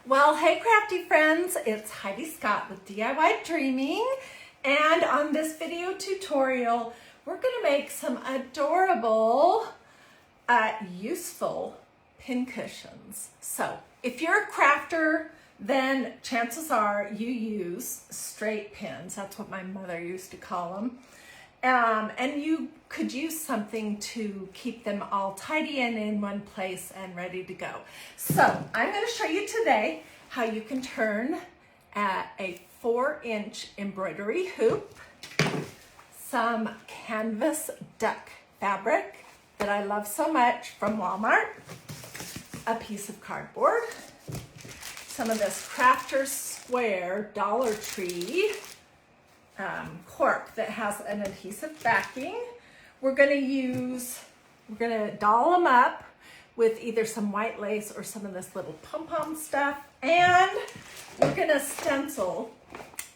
Well, hey crafty friends, it's Hiedi Scott with DiyDreaming, and on this video tutorial, we're going to make some adorable, useful pin cushions. So, if you're a crafter, then chances are you use straight pins. That's what my mother used to call them. And you could use something to keep them all tidy and in one place and ready to go. So I'm going to show you today how you can turn a 4-inch embroidery hoop, some canvas duck fabric that I love so much from Walmart, a piece of cardboard, some of this Crafter's Square Dollar Tree cork that has an adhesive backing. We're going to doll them up with either some white lace or some of this little pom-pom stuff, and we're going to stencil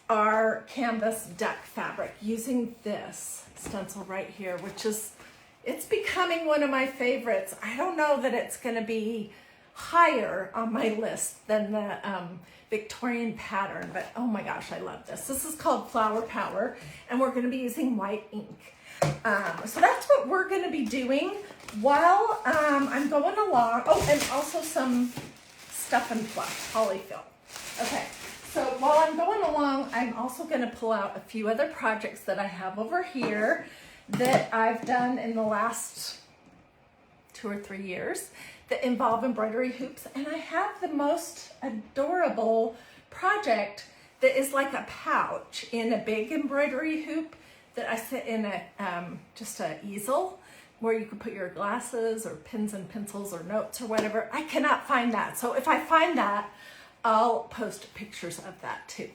our canvas duck fabric using this stencil right here, which is, it's becoming one of my favorites. I don't know that it's going to be higher on my list than the Victorian pattern, but oh my gosh, I love this. This is called Flower Power, and we're going to be using white ink. So that's what we're going to be doing while I'm going along. Oh, and also some stuff and fluff, polyfill. Okay, so while I'm going along, I'm also going to pull out a few other projects that I have over here that I've done in the last 2 or 3 years that involve embroidery hoops, and I have the most adorable project that is like a pouch in a big embroidery hoop that I sit in a just an easel where you can put your glasses or pens and pencils or notes or whatever. I cannot find that, so if I find that, I'll post pictures of that too.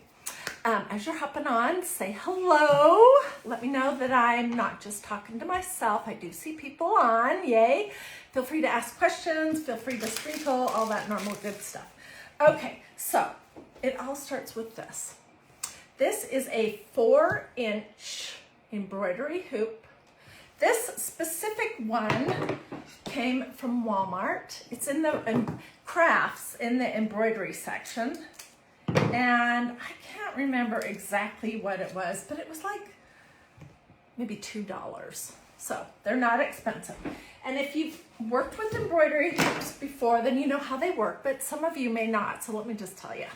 As you're hopping on, say hello. Let me know that I'm not just talking to myself. I do see people on, yay. Feel free to ask questions, feel free to sprinkle, all that normal good stuff. Okay, so it all starts with this. This is a 4-inch embroidery hoop. This specific one came from Walmart. It's in the crafts in the embroidery section. And I can't remember exactly what it was, but it was like maybe $2. So they're not expensive. And if you've worked with embroidery hoops before, then you know how they work, but some of you may not. So let me just tell you.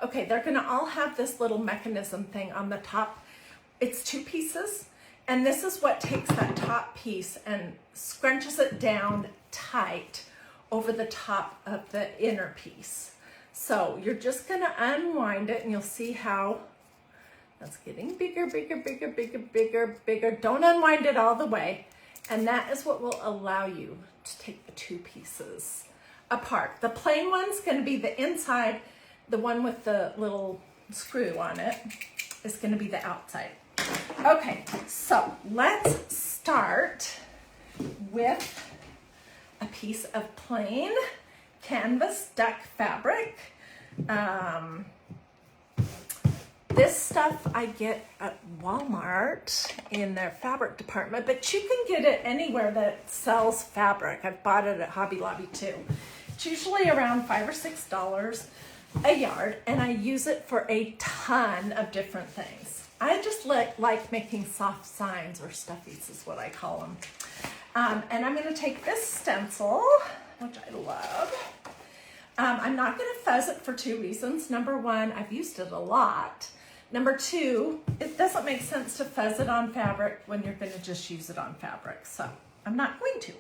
Okay, they're gonna all have this little mechanism thing on the top. It's 2 pieces. And this is what takes that top piece and scrunches it down tight over the top of the inner piece. So you're just gonna unwind it and you'll see how that's getting bigger, bigger, bigger, bigger, bigger, bigger. Don't unwind it all the way. And that is what will allow you to take the 2 pieces apart. The plain one's gonna be the inside. The one with the little screw on it is gonna be the outside. Okay, so let's start with a piece of plain canvas duck fabric. This stuff I get at Walmart in their fabric department, but you can get it anywhere that sells fabric. I've bought it at Hobby Lobby too. It's usually around $5 or $6 a yard, and I use it for a ton of different things. I just like making soft signs, or stuffies is what I call them. And I'm going to take this stencil, which I love. I'm not going to fuzz it for 2 reasons. Number 1, I've used it a lot. Number 2, it doesn't make sense to fuzz it on fabric when you're going to just use it on fabric. So I'm not going to.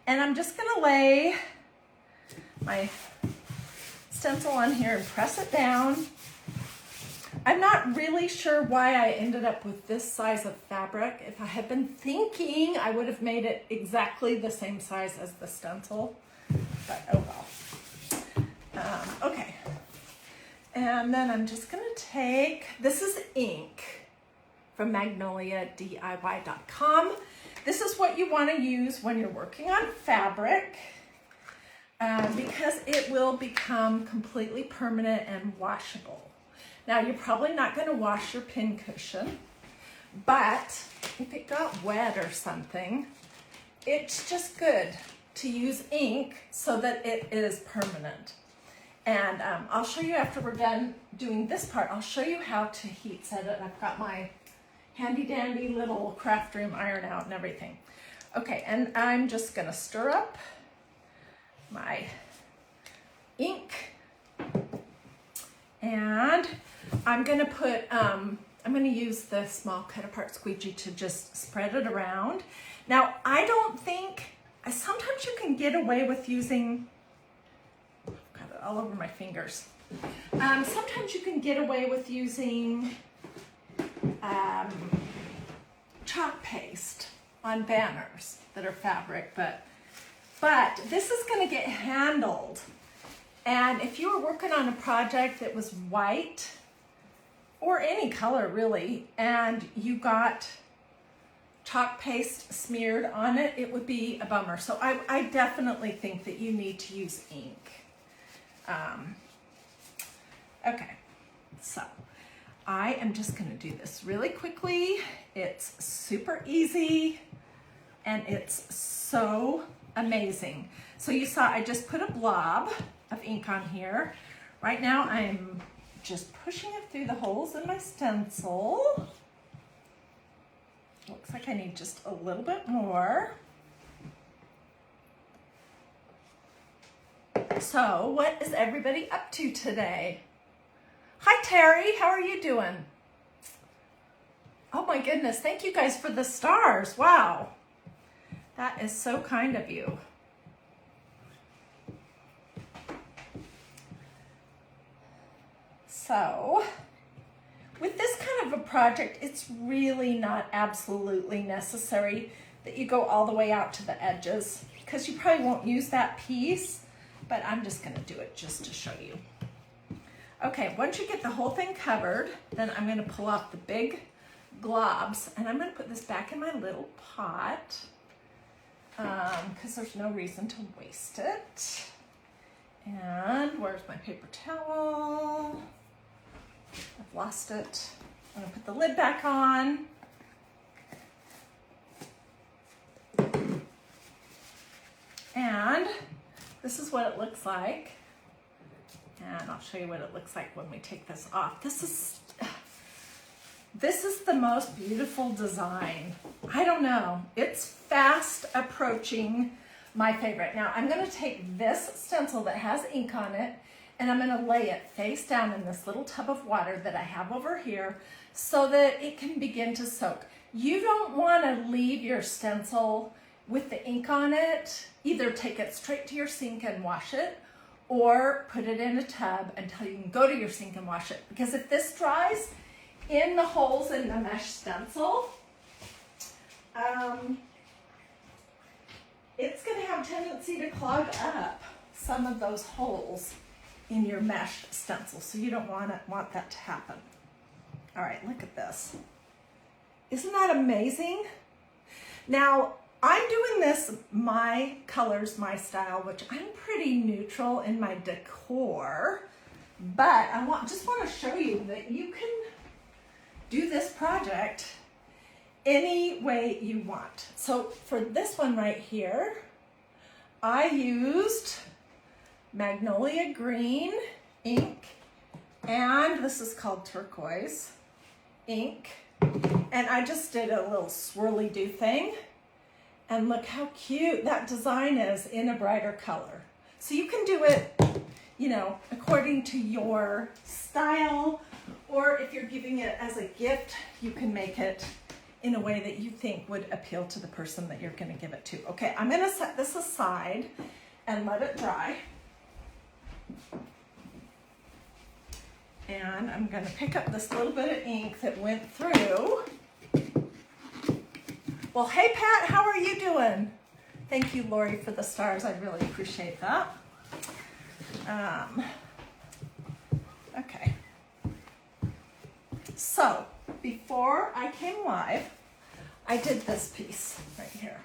And I'm just going to lay my stencil on here and press it down. I'm not really sure why I ended up with this size of fabric. If I had been thinking, I would have made it exactly the same size as the stencil, but oh well. Okay, and then I'm just gonna take, this is ink from Magnolia DIY.com. This is what you wanna use when you're working on fabric because it will become completely permanent and washable. Now, you're probably not going to wash your pin cushion, but if it got wet or something, it's just good to use ink so that it is permanent. And I'll show you after we're done doing this part, I'll show you how to heat set it. I've got my handy dandy little craft room iron out and everything. Okay, and I'm just gonna stir up my ink, and I'm gonna put, I'm gonna use the small cut apart squeegee to just spread it around. Now, I don't think, sometimes you can get away with using, I've got it all over my fingers. Sometimes you can get away with using chalk paste on banners that are fabric, but this is going to get handled. And if you were working on a project that was white or any color really, and you got chalk paste smeared on it, it would be a bummer. So I definitely think that you need to use ink. Okay, so I am just going to do this really quickly. It's super easy and it's so amazing. So you saw I just put a blob of ink on here. Right now I'm just pushing it through the holes in my stencil. Looks like I need just a little bit more. So what is everybody up to today? Hi Terry, how are you doing? Oh my goodness, thank you guys for the stars. Wow, that is so kind of you. So with this kind of a project, it's really not absolutely necessary that you go all the way out to the edges, because you probably won't use that piece, but I'm just going to do it just to show you. Okay, once you get the whole thing covered, then I'm going to pull off the big globs, and I'm going to put this back in my little pot because there's no reason to waste it. And where's my paper towel? I've lost it. I'm going to put the lid back on. And this is what it looks like. And I'll show you what it looks like when we take this off. This is the most beautiful design. I don't know. It's fast approaching my favorite. Now I'm going to take this stencil that has ink on it, and I'm going to lay it face down in this little tub of water that I have over here so that it can begin to soak. You don't want to leave your stencil with the ink on it. Either take it straight to your sink and wash it, or put it in a tub until you can go to your sink and wash it. Because if this dries in the holes in the mesh stencil, it's going to have a tendency to clog up some of those holes in your mesh stencil. So you don't want that to happen. All right, look at this. Isn't that amazing? Now, I'm doing this my colors, my style, which I'm pretty neutral in my decor, but I just want to show you that you can do this project any way you want. So for this one right here, I used Magnolia green ink, and this is called turquoise ink, and I just did a little swirly do thing. And look how cute that design is in a brighter color. So you can do it, you know, according to your style, or if you're giving it as a gift, you can make it in a way that you think would appeal to the person that you're going to give it to. Okay, I'm going to set this aside and let it dry. And I'm going to pick up this little bit of ink that went through. Well, hey Pat, how are you doing? Thank you, Lori, for the stars. I really appreciate that. Okay. So, before I came live, I did this piece right here.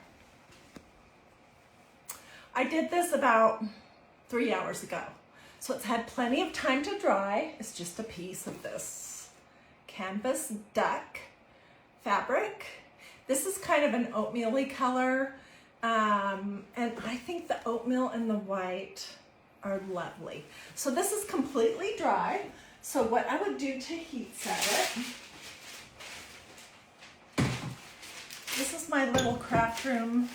I did this about 3 hours ago. So it's had plenty of time to dry. It's just a piece of this canvas duck fabric. This is kind of an oatmeal-y color, and I think the oatmeal and the white are lovely. So this is completely dry. So what I would do to heat set it, this is my little craft room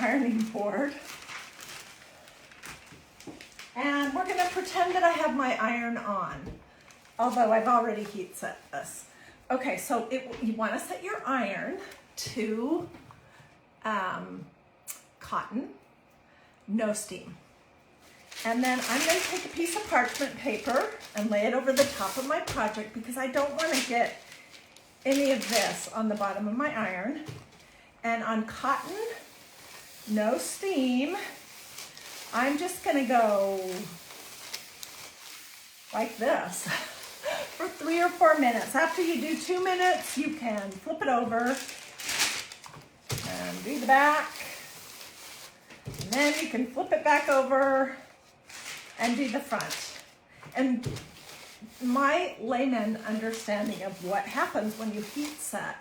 ironing board. And we're gonna pretend that I have my iron on, although I've already heat set this. Okay, so you wanna set your iron to cotton, no steam. And then I'm going to take a piece of parchment paper and lay it over the top of my project because I don't want to get any of this on the bottom of my iron. And on cotton, no steam, I'm just going to go like this for 3 or 4 minutes. After you do 2 minutes, you can flip it over and do the back. And then you can flip it back over and do the front. And my layman understanding of what happens when you heat set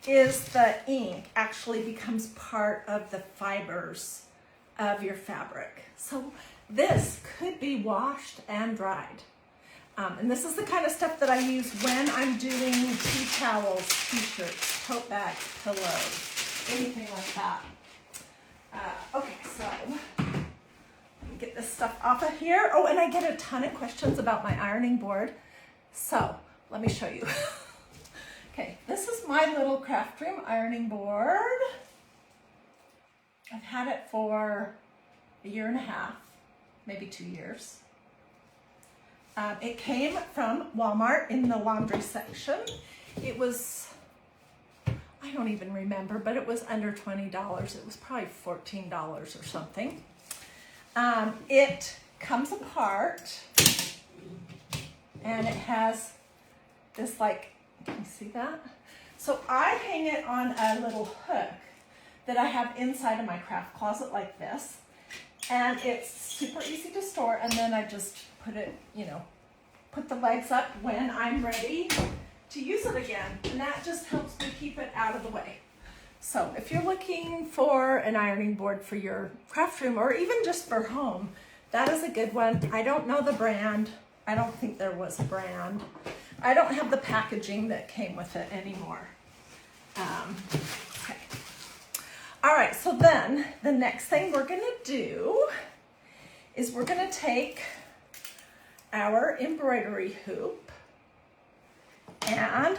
is the ink actually becomes part of the fibers of your fabric. So this could be washed and dried. And this is the kind of stuff that I use when I'm doing tea towels, t-shirts, tote bags, pillows, anything like that. Okay, so let me get this stuff off of here. Oh, and I get a ton of questions about my ironing board. So let me show you. Okay, this is my little craft room ironing board. I've had it for 1.5 years, maybe 2 years. It came from Walmart in the laundry section. It was, I don't even remember, but it was under $20. It was probably $14 or something. It comes apart and it has this like, can you see that? So I hang it on a little hook that I have inside of my craft closet like this. And it's super easy to store, and then I just put it, put the legs up when I'm ready to use it again. And that just helps me keep it out of the way. So if you're looking for an ironing board for your craft room or even just for home, that is a good one. I don't know the brand. I don't think there was a brand. I don't have the packaging that came with it anymore. Okay. All right, so then the next thing we're gonna do is we're gonna take our embroidery hoop and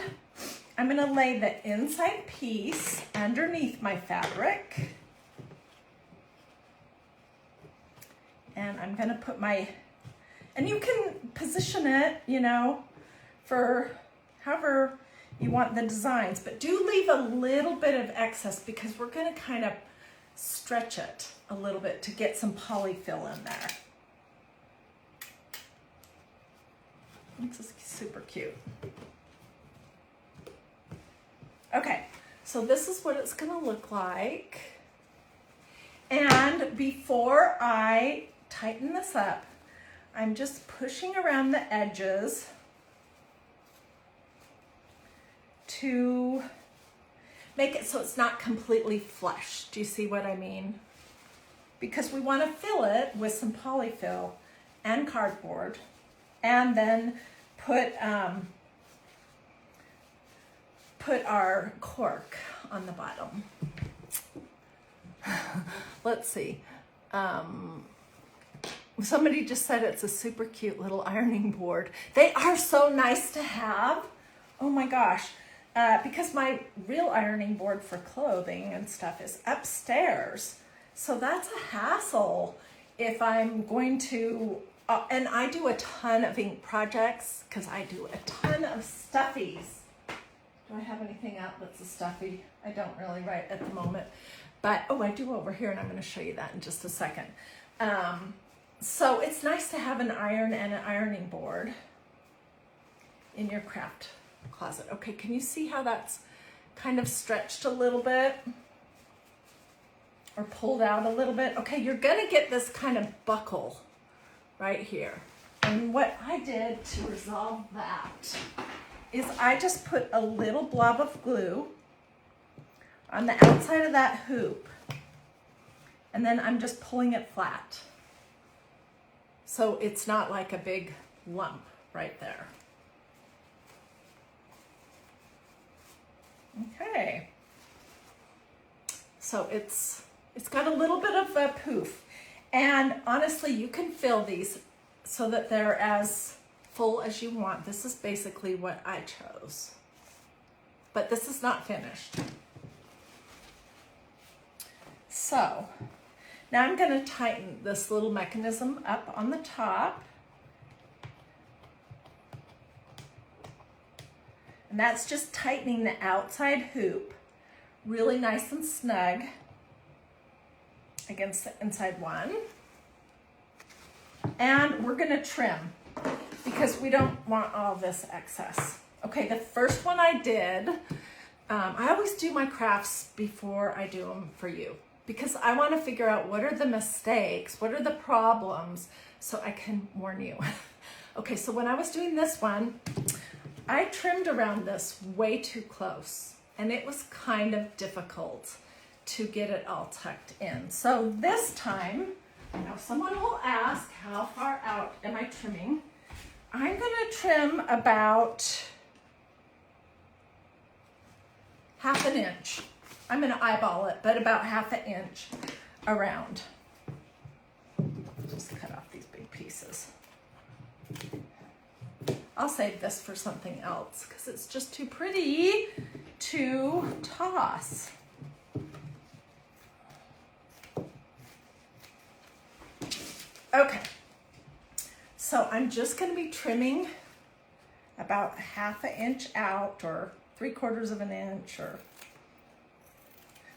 I'm gonna lay the inside piece underneath my fabric. And I'm gonna put and you can position it, for however you want the designs, but do leave a little bit of excess because we're gonna kind of stretch it a little bit to get some polyfill in there. Makes this super cute. Okay, so this is what it's gonna look like. And before I tighten this up, I'm just pushing around the edges to make it so it's not completely flush. Do you see what I mean? Because we want to fill it with some polyfill and cardboard and then put our cork on the bottom. Let's see. Somebody just said it's a super cute little ironing board. They are so nice to have. Oh my gosh. Because my real ironing board for clothing and stuff is upstairs. So that's a hassle if I'm going to, and I do a ton of ink projects because I do a ton of stuffies. Do I have anything out that's a stuffy? I don't really write at the moment, but oh, I do over here and I'm going to show you that in just a second. So it's nice to have an iron and an ironing board in your craft closet. Okay, can you see how that's kind of stretched a little bit or pulled out a little bit? Okay, you're gonna get this kind of buckle right here. And what I did to resolve that is I just put a little blob of glue on the outside of that hoop, and then I'm just pulling it flat. so it's not like a big lump right there. Okay, so it's got a little bit of a poof, and honestly you can fill these so that they're as full as you want. This is basically what I chose, but this is not finished. So now I'm going to tighten this little mechanism up on the top. And that's just tightening the outside hoop really nice and snug against the inside one. And we're going to trim because we don't want all this excess. Okay, the first one I did, I always do my crafts before I do them for you, because I want to figure out what are the mistakes, what are the problems, so I can warn you. Okay, so when I was doing this one, I trimmed around this way too close, and it was kind of difficult to get it all tucked in. So this time, I know someone will ask, how far out am I trimming? I'm gonna trim about half an inch. I'm gonna eyeball it, but about half an inch around. Just cut off these big pieces. I'll save this for something else because it's just too pretty to toss. Okay, so I'm just going to be trimming about half an inch out, or 3/4 of an inch, or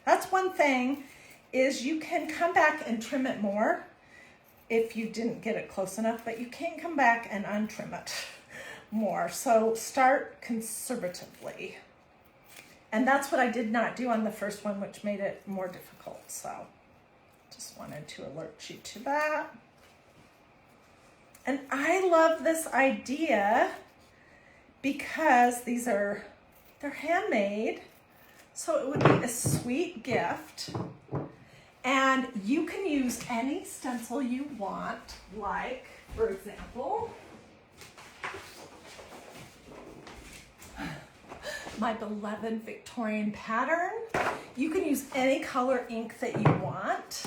that's one thing, is you can come back and trim it more if you didn't get it close enough, but you can't come back and untrim it more. So start conservatively. And that's what I did not do on the first one, which made it more difficult. So just wanted to alert you to that. And I love this idea because they're handmade. So it would be a sweet gift. And you can use any stencil you want, like, for example, my beloved Victorian pattern. You can use any color ink that you want.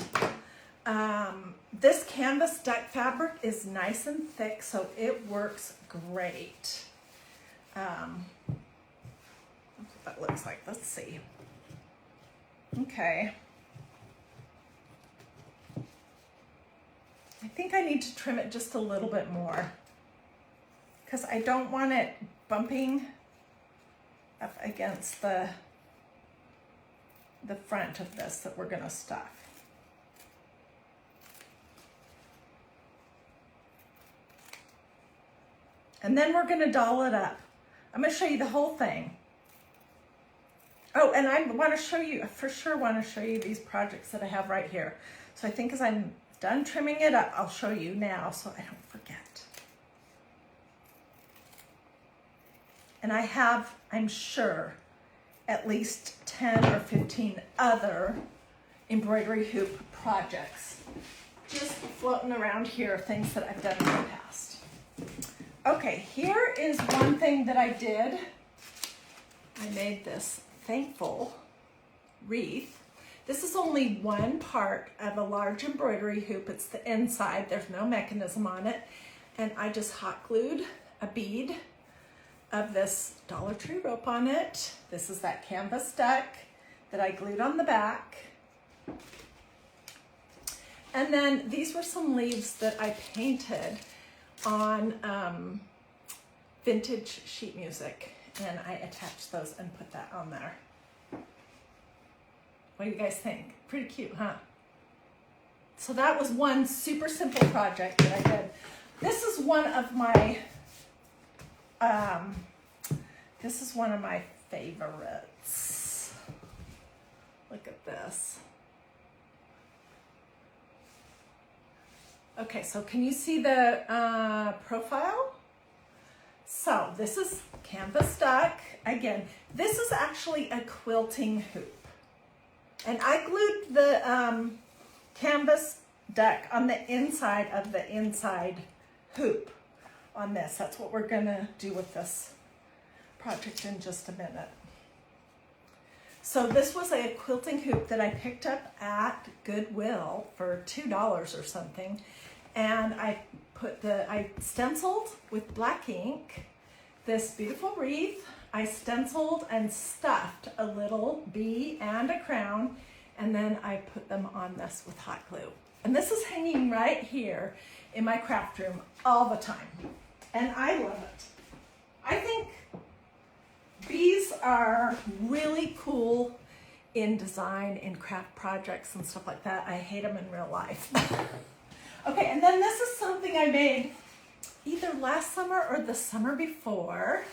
This canvas duck fabric is nice and thick, so it works great. That's what that looks like. Let's see. Okay. I think I need to trim it just a little bit more because I don't want it bumping up against the front of this that we're going to stuff. And then we're going to doll it up. I'm going to show you the whole thing. Oh, and I want to show you, I for sure want to show you these projects that I have right here. So I think as I'm done trimming it up, I'll show you now so I don't forget. And I have, I'm sure, at least 10 or 15 other embroidery hoop projects just floating around here, things that I've done in the past. Okay, here is one thing that I did. I made this thankful wreath. This is only one part of a large embroidery hoop. It's the inside, there's no mechanism on it. And I just hot glued a bead of this Dollar Tree rope on it. This is that canvas duck that I glued on the back. And then these were some leaves that I painted on vintage sheet music, and I attached those and put that on there. What do you guys think? Pretty cute, huh? So that was one super simple project that I did. This is one of my favorites. Look at this. Okay, so can you see the profile? So this is canvas duck. Again, this is actually a quilting hoop. And I glued the canvas duck on the inside of the inside hoop on this. That's what we're gonna do with this project in just a minute. So this was a quilting hoop that I picked up at Goodwill for $2 or something. And I stenciled with black ink this beautiful wreath. I stenciled and stuffed a little bee and a crown, and then I put them on this with hot glue. And this is hanging right here in my craft room all the time. And I love it. I think bees are really cool in design, in craft projects and stuff like that. I hate them in real life. Okay, and then this is something I made either last summer or the summer before.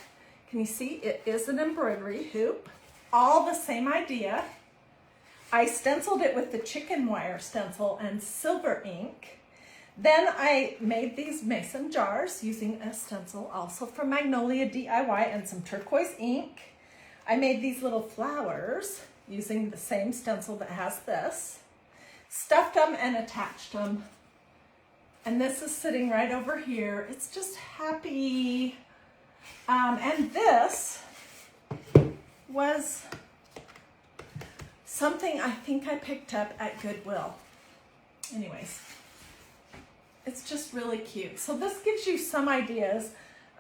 Can you see? It is an embroidery hoop. All the same idea. I stenciled it with the chicken wire stencil and silver ink. Then I made these mason jars using a stencil also from Magnolia DIY and some turquoise ink. I made these little flowers using the same stencil that has this. Stuffed them and attached them. And this is sitting right over here. It's just happy. And this was something I think I picked up at Goodwill. Anyways, it's just really cute. So this gives you some ideas.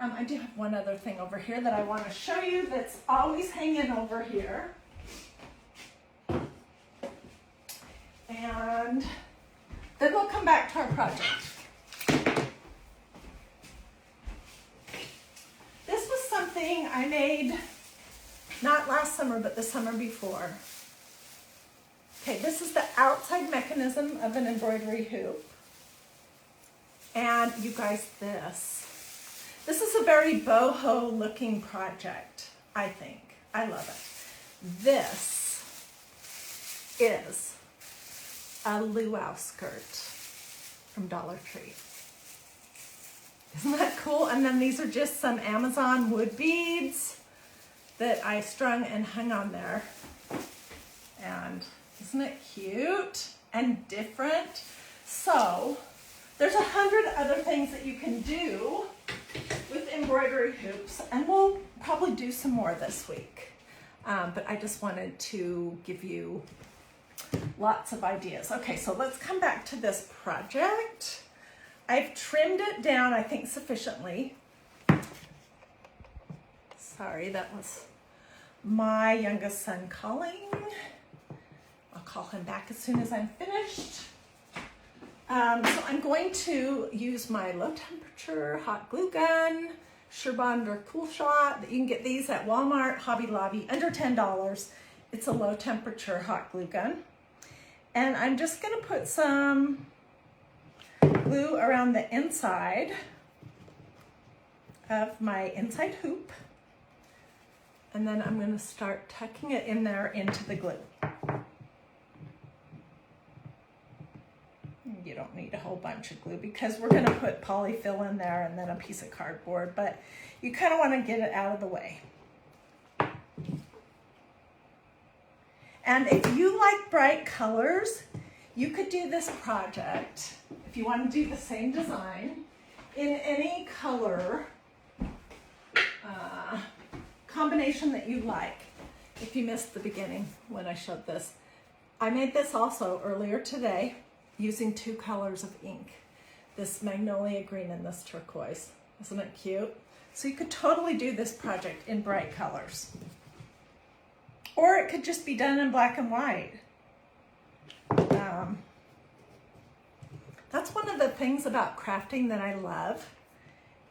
I do have one other thing over here that I want to show you that's always hanging over here. And then we'll come back to our project. This was something I made not last summer, but the summer before. Okay, this is the outside mechanism of an embroidery hoop. And you guys, this is a very boho looking project, I think. I love it. This is a luau skirt from Dollar Tree. Isn't that cool? And then these are just some Amazon wood beads that I strung and hung on there. And isn't it cute and different? So there's 100 other things that you can do with embroidery hoops, and we'll probably do some more this week. But I just wanted to give you lots of ideas. Okay, so let's come back to this project. I've trimmed it down, I think, sufficiently. Sorry, that was my youngest son calling. I'll call him back as soon as I'm finished. So I'm going to use my low temperature hot glue gun, Sherbond or Cool Shot. You can get these at Walmart, Hobby Lobby, under $10. It's a low temperature hot glue gun. And I'm just gonna put some glue around the inside of my inside hoop. And then I'm gonna start tucking it in there into the glue. You don't need a whole bunch of glue because we're gonna put polyfill in there and then a piece of cardboard, but you kind of want to get it out of the way. And if you like bright colors, you could do this project, if you want to do the same design, in any color combination that you like. If you missed the beginning when I showed this. I made this also earlier today using 2 colors of ink. This magnolia green and this turquoise. Isn't it cute? So you could totally do this project in bright colors. Or it could just be done in black and white. That's one of the things about crafting that I love,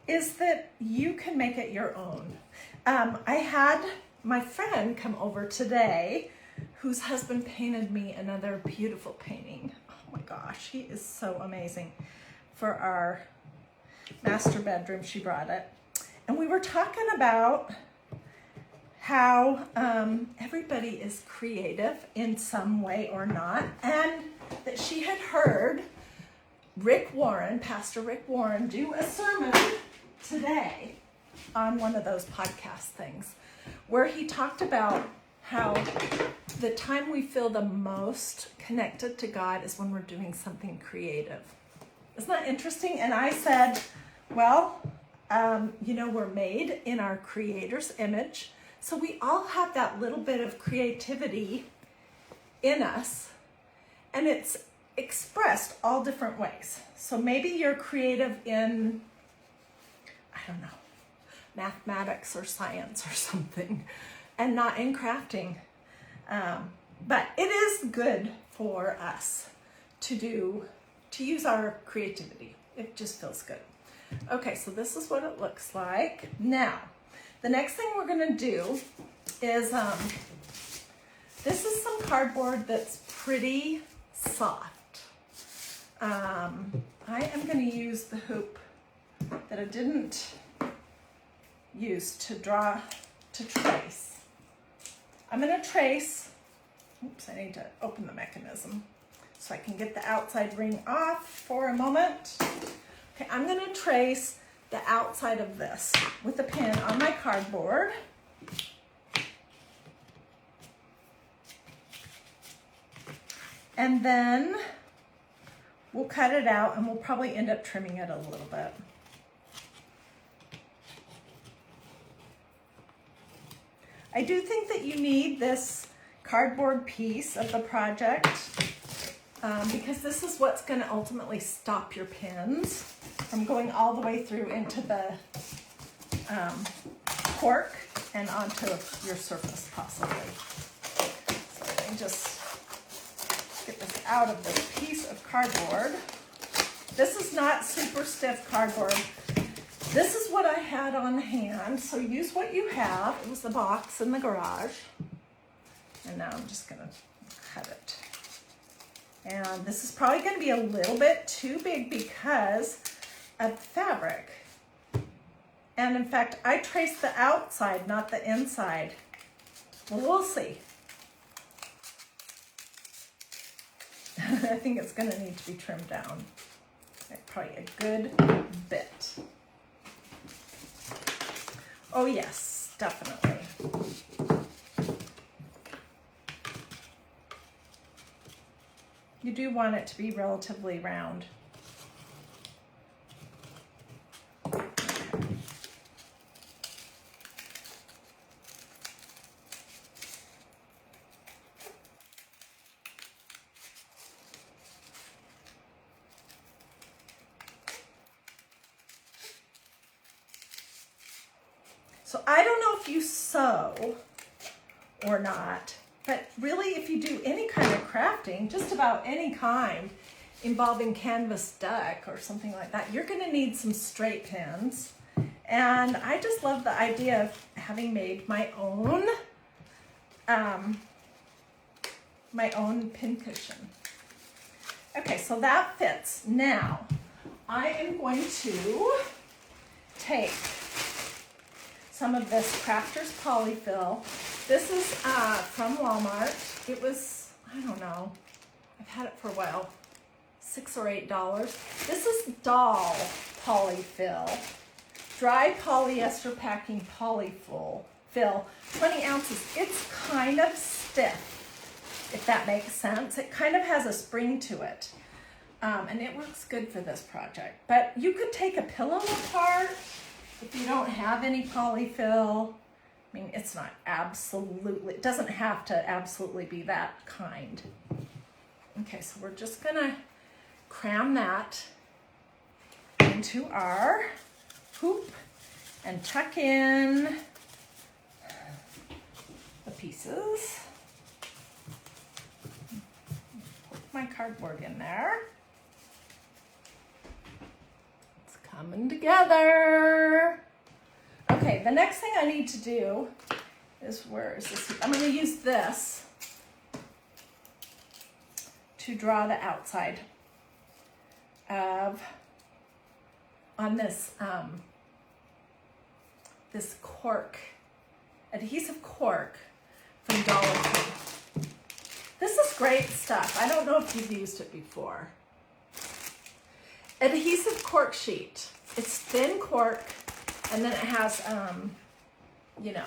is that you can make it your own. I had my friend come over today whose husband painted me another beautiful painting. Oh my gosh, he is so amazing. For our master bedroom, she brought it. And we were talking about how everybody is creative in some way or not, and that she had heard Rick Warren, Pastor Rick Warren, do a sermon today on one of those podcast things where he talked about how the time we feel the most connected to God is when we're doing something creative. Isn't that interesting? And I said, well, you know, we're made in our Creator's image. So we all have that little bit of creativity in us, and it's expressed all different ways. So maybe you're creative in, I don't know, mathematics or science or something, and not in crafting. But it is good for us to use our creativity. It just feels good. Okay, so this is what it looks like. Now, the next thing we're gonna do is, this is some cardboard that's pretty soft. I am gonna use the hoop that I didn't use to trace. I'm gonna trace, oops, I need to open the mechanism so I can get the outside ring off for a moment. Okay, I'm gonna trace the outside of this with a pen on my cardboard. And then we'll cut it out, and we'll probably end up trimming it a little bit. I do think that you need this cardboard piece of the project because this is what's going to ultimately stop your pins from going all the way through into the cork and onto your surface possibly. So let me just get this out of this piece of cardboard. This is not super stiff cardboard. This is what I had on hand, so use what you have. It was the box in the garage. And now I'm just gonna cut it. And this is probably gonna be a little bit too big because of fabric. And in fact, I traced the outside, not the inside. Well, we'll see. I think it's gonna need to be trimmed down. Probably a good bit. Oh yes, definitely. You do want it to be relatively round. So I don't know if you sew or not, but really if you do any kind of crafting, just about any kind involving canvas duck or something like that, you're gonna need some straight pins. And I just love the idea of having made my own pin cushion. Okay, so that fits. Now, I am going to take some of this Crafter's Polyfill. This is from Walmart. It was, I don't know, I've had it for a while, $6 or $8. This is doll polyfill, dry polyester packing polyfill, 20 ounces. It's kind of stiff, if that makes sense. It kind of has a spring to it. And it works good for this project. But you could take a pillow apart if you don't have any polyfill. I mean, it's not absolutely, it doesn't have to absolutely be that kind. Okay, so we're just gonna cram that into our hoop and tuck in the pieces. Put my cardboard in there. It's coming together. Okay, the next thing I need to do is, where is this? I'm going to use this to draw the outside of, on this, this cork, adhesive cork from Dollar Tree. This is great stuff. I don't know if you've used it before. Adhesive cork sheet. It's thin cork. And then it has, you know,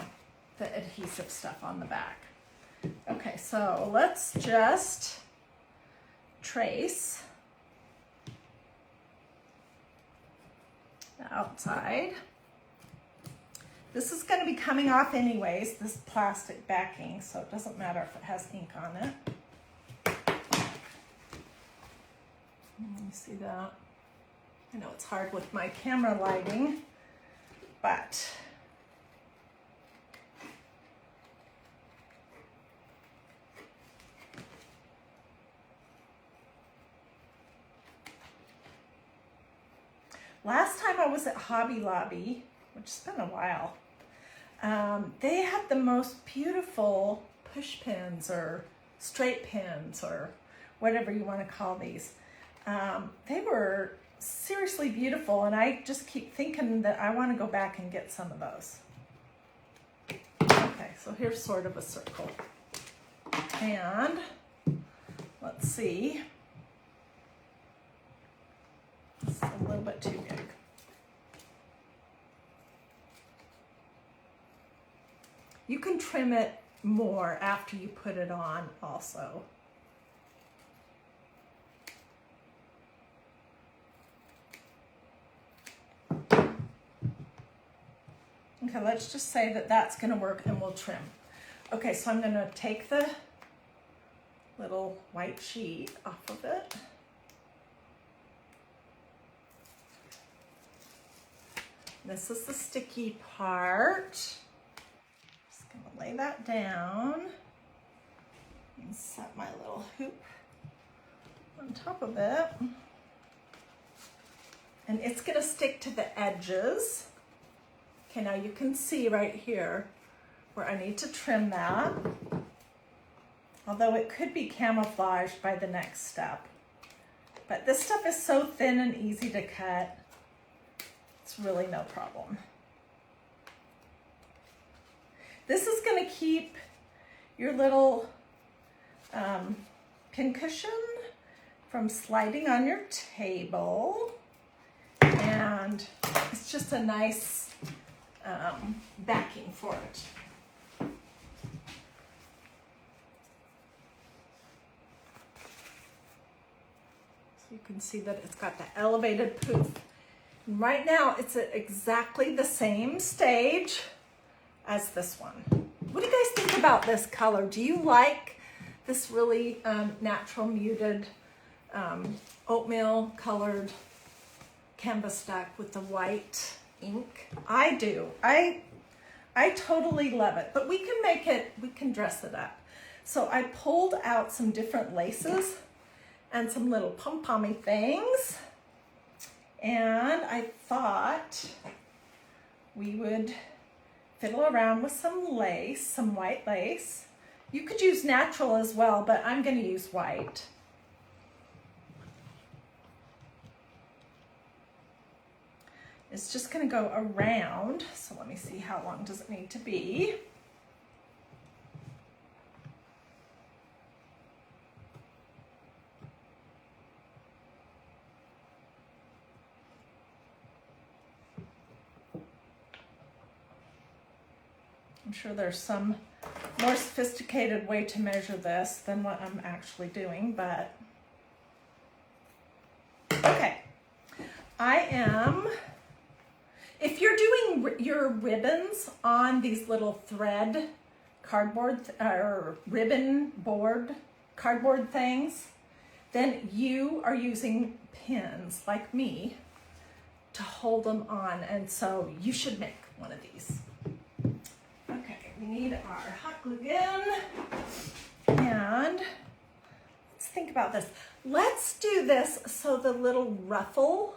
the adhesive stuff on the back. Okay, so let's just trace the outside. This is going to be coming off anyways, this plastic backing, so it doesn't matter if it has ink on it. You see that? I know it's hard with my camera lighting, but last time I was at Hobby Lobby, which has been a while, they had the most beautiful push pins or straight pins or whatever you want to call these. They were seriously beautiful, and I just keep thinking that I want to go back and get some of those. Okay, so here's sort of a circle. And let's see. This is a little bit too big. You can trim it more after you put it on also. Okay, let's just say that that's going to work and we'll trim. Okay, so I'm going to take the little white sheet off of it. This is the sticky part. Just going to lay that down and set my little hoop on top of it. And it's going to stick to the edges. Okay, now you can see right here where I need to trim that, although it could be camouflaged by the next step. But this stuff is so thin and easy to cut, it's really no problem. This is going to keep your little pincushion from sliding on your table, and it's just a nice backing for it. So you can see that it's got the elevated poof. And right now it's at exactly the same stage as this one. What do you guys think about this color? Do you like this really natural muted oatmeal colored canvas stack with the white ink? I do. I totally love it, but we can make it, we can dress it up. So I pulled out some different laces and some little pom-pommy things, and I thought we would fiddle around with some lace, some white lace. You could use natural as well, but I'm going to use white. It's just going to go around, so let me see, how long does it need to be? I'm sure there's some more sophisticated way to measure this than what I'm actually doing, but okay. If you're doing your ribbons on these little thread cardboard or ribbon board cardboard things, then you are using pins like me to hold them on, and so you should make one of these. Okay, we need our hot glue gun, and let's think about this. Let's do this so the little ruffle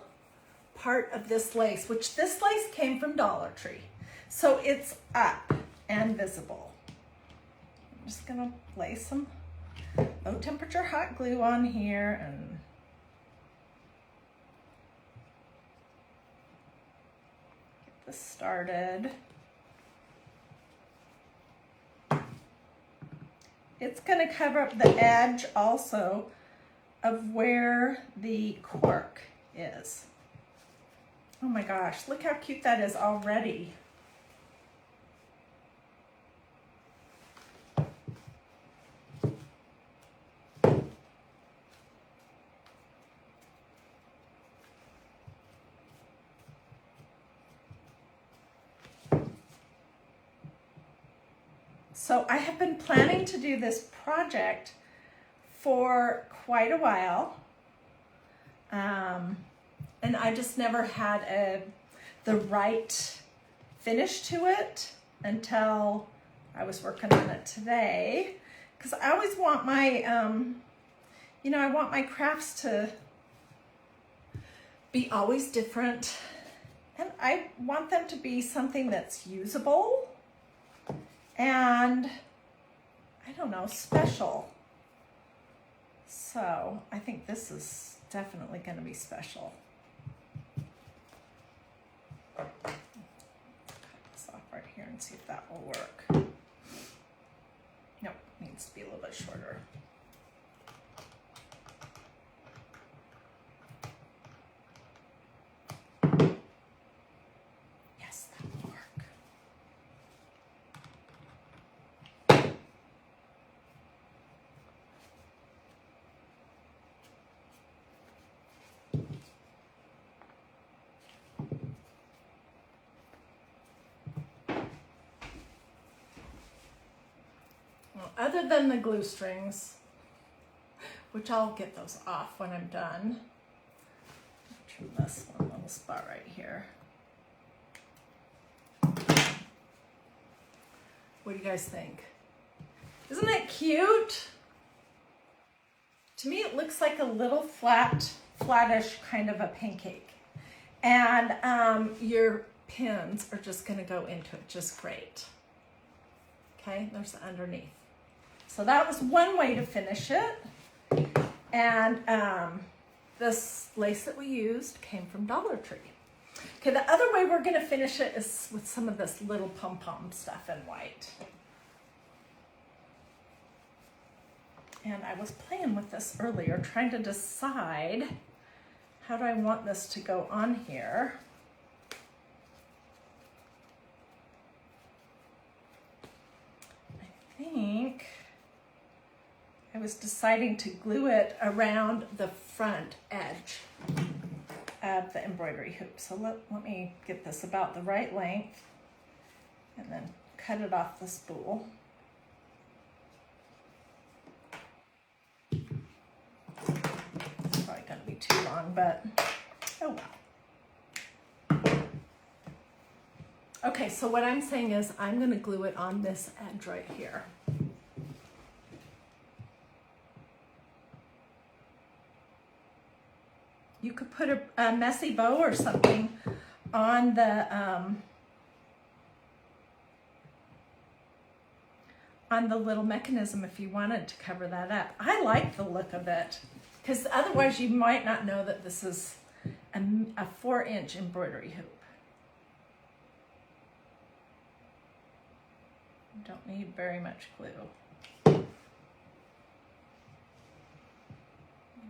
part of this lace, which this lace came from Dollar Tree, so it's up and visible. I'm just gonna lay some low temperature hot glue on here and get this started. It's gonna cover up the edge also of where the cork is. Oh my gosh, look how cute that is already. So I have been planning to do this project for quite a while. And I just never had the right finish to it until I was working on it today. Because I always want my, you know, I want my crafts to be always different. And I want them to be something that's usable and, I don't know, special. So I think this is definitely going to be special. Cut this off right here and see if that will work. Nope, needs to be a little bit shorter. Yes, that will work. Other than the glue strings, which I'll get those off when I'm done. Trim this one little spot right here. What do you guys think? Isn't it cute? To me, it looks like a little flattish kind of a pancake. And your pins are just gonna go into it just great. Okay, there's the underneath. So that was one way to finish it. And this lace that we used came from Dollar Tree. Okay, the other way we're gonna finish it is with some of this little pom-pom stuff in white. And I was playing with this earlier, trying to decide how do I want this to go on here. I think I was deciding to glue it around the front edge of the embroidery hoop. So let me get this about the right length and then cut it off the spool. It's probably gonna be too long, but oh well. Okay, so what I'm saying is I'm gonna glue it on this edge right here. You could put a messy bow or something on the little mechanism if you wanted to cover that up. I like the look of it because otherwise you might not know that this is a 4-inch embroidery hoop. You don't need very much glue.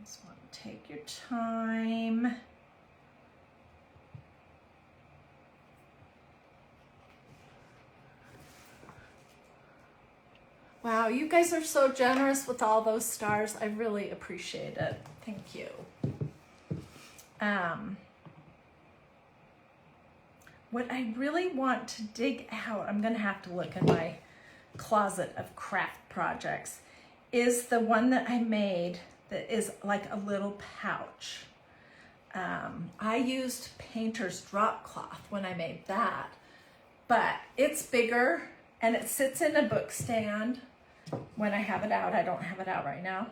Just want to take your time. Wow, you guys are so generous with all those stars. I really appreciate it. Thank you. What I really want to dig out, I'm gonna have to look in my closet of craft projects, is the one that I made that is like a little pouch. I used painter's drop cloth when I made that, but it's bigger and it sits in a book stand when I have it out. I don't have it out right now.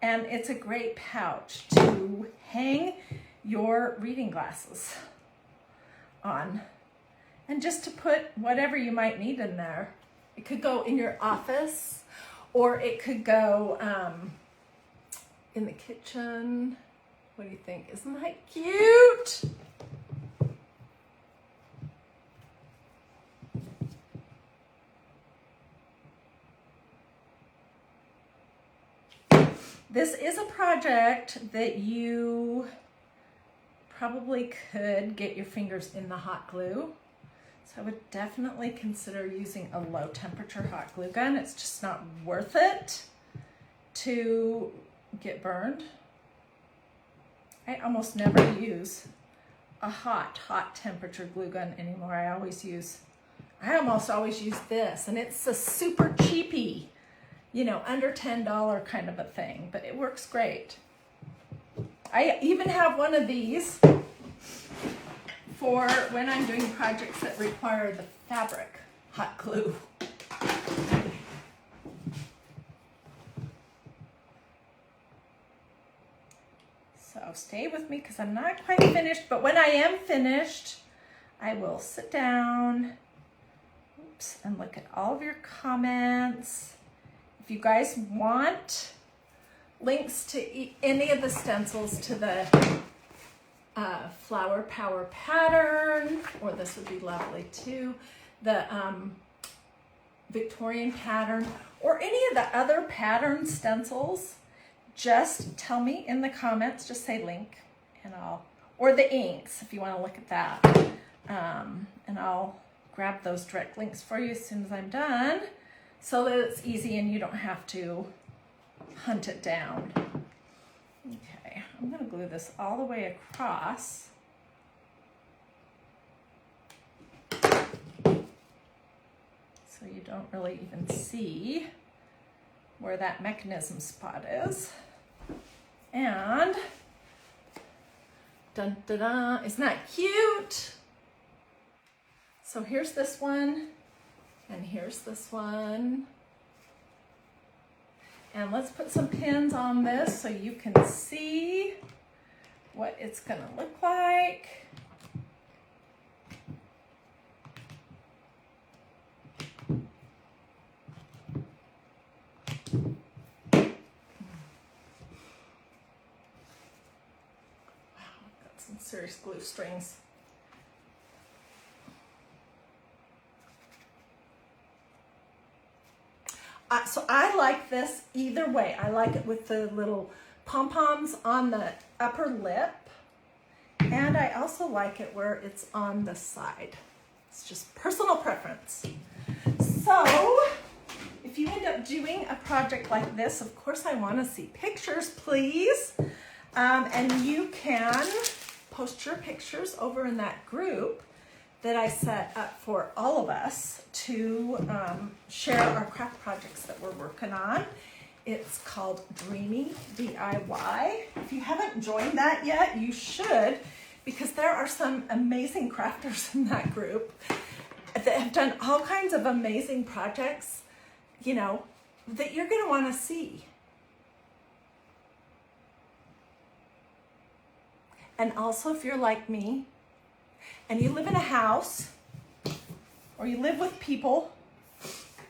And it's a great pouch to hang your reading glasses on and just to put whatever you might need in there. It could go in your office or it could go in the kitchen. What do you think? Isn't that cute? This is a project that you probably could get your fingers in the hot glue. So I would definitely consider using a low temperature hot glue gun. It's just not worth it to get burned. I almost never use a hot temperature glue gun anymore. I always use I almost always use this, and it's a super cheapy, you know, under $10 kind of a thing, but it works great. I even have one of these for when I'm doing projects that require the fabric hot glue. So stay with me because I'm not quite finished, but when I am finished, I will sit down, and look at all of your comments. If you guys want links to any of the stencils, to the Flower Power pattern, or this would be lovely too, the Victorian pattern, or any of the other pattern stencils, just tell me in the comments, just say link, and or the inks if you want to look at that, and I'll grab those direct links for you as soon as I'm done, so that it's easy and you don't have to hunt it down. Okay, I'm going to glue this all the way across. So you don't really even see where that mechanism spot is. And dun dun dun, isn't that cute? So here's this one, and here's this one. And let's put some pins on this so you can see what it's gonna look like. Wow, I've got some serious glue strings. So I like this either way. I like it with the little pom-poms on the upper lip, and I also like it where it's on the side. It's just personal preference. So if you end up doing a project like this, of course I want to see pictures, please. And you can post your pictures over in that group that I set up for all of us to share our craft projects that we're working on. It's called Dreamy DIY. If you haven't joined that yet, you should, because there are some amazing crafters in that group that have done all kinds of amazing projects, you know, that you're gonna wanna see. And also, if you're like me, and you live in a house, or you live with people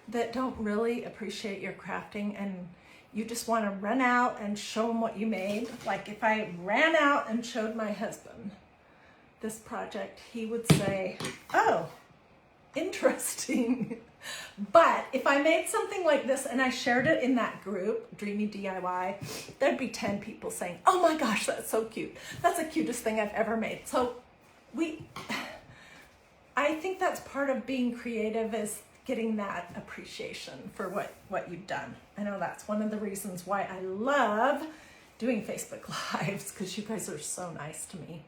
that don't really appreciate your crafting, and you just want to run out and show them what you made. Like if I ran out and showed my husband this project, he would say, oh, interesting. But if I made something like this and I shared it in that group, Dreamy DIY, there'd be 10 people saying, oh my gosh, that's so cute. That's the cutest thing I've ever made. So I think that's part of being creative, is getting that appreciation for what you've done. I know that's one of the reasons why I love doing Facebook Lives, because you guys are so nice to me.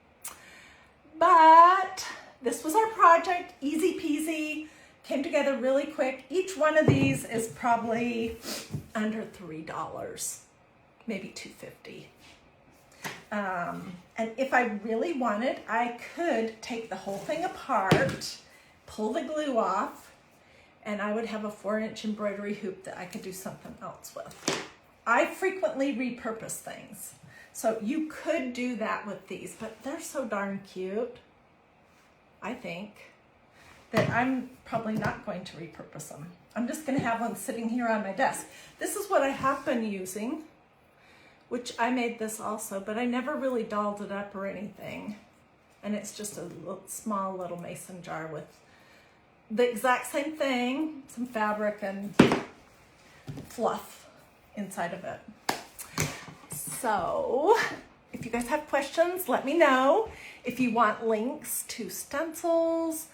But this was our project, easy peasy, came together really quick. Each one of these is probably under $3, maybe $2.50. And if I really wanted, I could take the whole thing apart, pull the glue off, and I would have a 4-inch embroidery hoop that I could do something else with. I frequently repurpose things. So you could do that with these, but they're so darn cute, I think, that I'm probably not going to repurpose them. I'm just gonna have one sitting here on my desk. This is what I have been using, which I made this also, but I never really dolled it up or anything. And it's just a small little mason jar with the exact same thing, some fabric and fluff inside of it. So if you guys have questions, let me know. If you want links to stencils,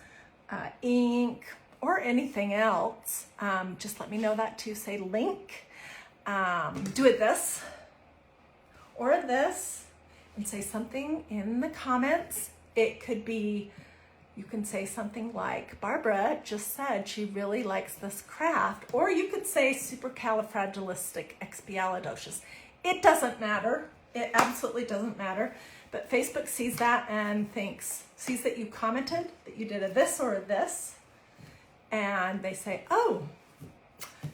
ink, or anything else, just let me know that too. Say link, do it this or this, and say something in the comments. It could be, You can say something like, Barbara just said she really likes this craft. Or you could say supercalifragilisticexpialidocious. It doesn't matter. It absolutely doesn't matter. But Facebook sees that and sees that you commented that you did a this or a this. And they say, oh,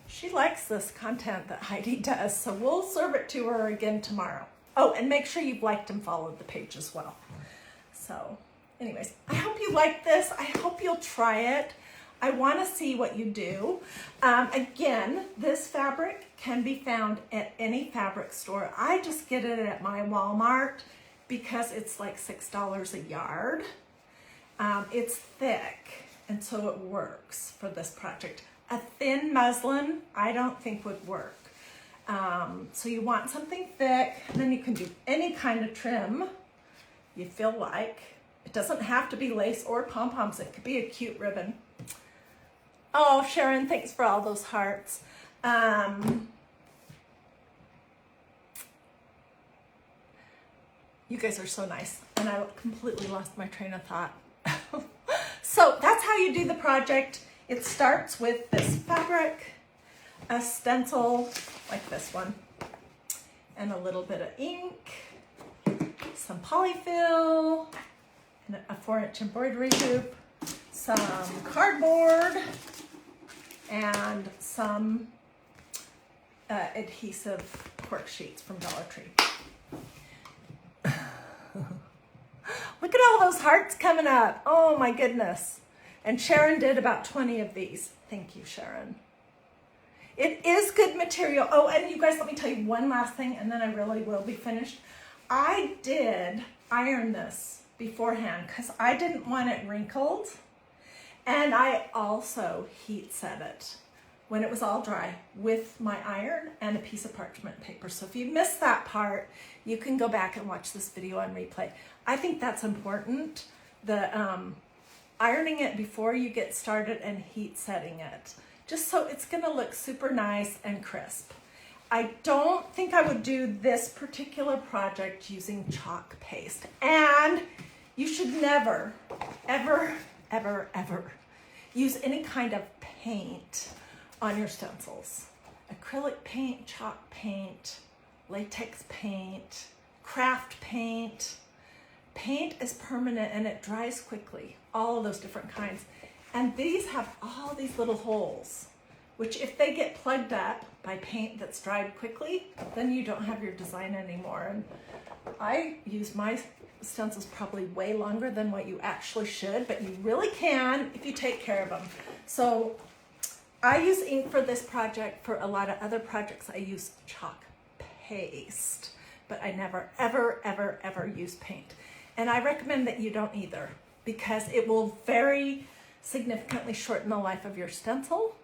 she likes this content that Hiedi does, so we'll serve it to her again tomorrow. Oh, and make sure you've liked and followed the page as well. So anyways, I hope you like this. I hope you'll try it. I want to see what you do. Again, this fabric can be found at any fabric store. I just get it at my Walmart because it's like $6 a yard. It's thick, and so it works for this project. A thin muslin, I don't think would work. So you want something thick, and then you can do any kind of trim you feel like. It doesn't have to be lace or pom-poms. It could be a cute ribbon. Oh, Sharon, thanks for all those hearts. You guys are so nice, and I completely lost my train of thought. So that's how you do the project. It starts with this fabric, a stencil like this one, and a little bit of ink, some polyfill, and a 4-inch embroidery hoop, some cardboard, and some adhesive cork sheets from Dollar Tree. Look at all those hearts coming up. Oh my goodness. And Sharon did about 20 of these. Thank you, Sharon. It is good material. Oh, and you guys, let me tell you one last thing, and then I really will be finished. I did iron this beforehand because I didn't want it wrinkled. And I also heat set it when it was all dry with my iron and a piece of parchment paper. So if you missed that part, you can go back and watch this video on replay. I think that's important. The ironing it before you get started and heat setting it, just so it's gonna look super nice and crisp. I don't think I would do this particular project using chalk paste. And you should never, ever, ever, ever use any kind of paint on your stencils. Acrylic paint, chalk paint, latex paint, craft paint. Paint is permanent and it dries quickly, all of those different kinds. And these have all these little holes, which if they get plugged up by paint that's dried quickly, then you don't have your design anymore. And I use my stencils probably way longer than what you actually should, but you really can if you take care of them. So I use ink for this project. For a lot of other projects, I use chalk paste, but I never, ever, ever, ever use paint. And I recommend that you don't either, because it will very significantly shorten the life of your stencil,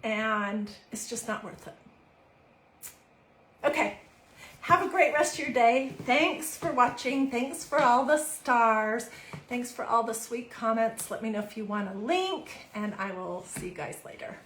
and it's just not worth it. Okay, have a great rest of your day. Thanks for watching. Thanks for all the stars. Thanks for all the sweet comments. Let me know if you want a link, and I will see you guys later.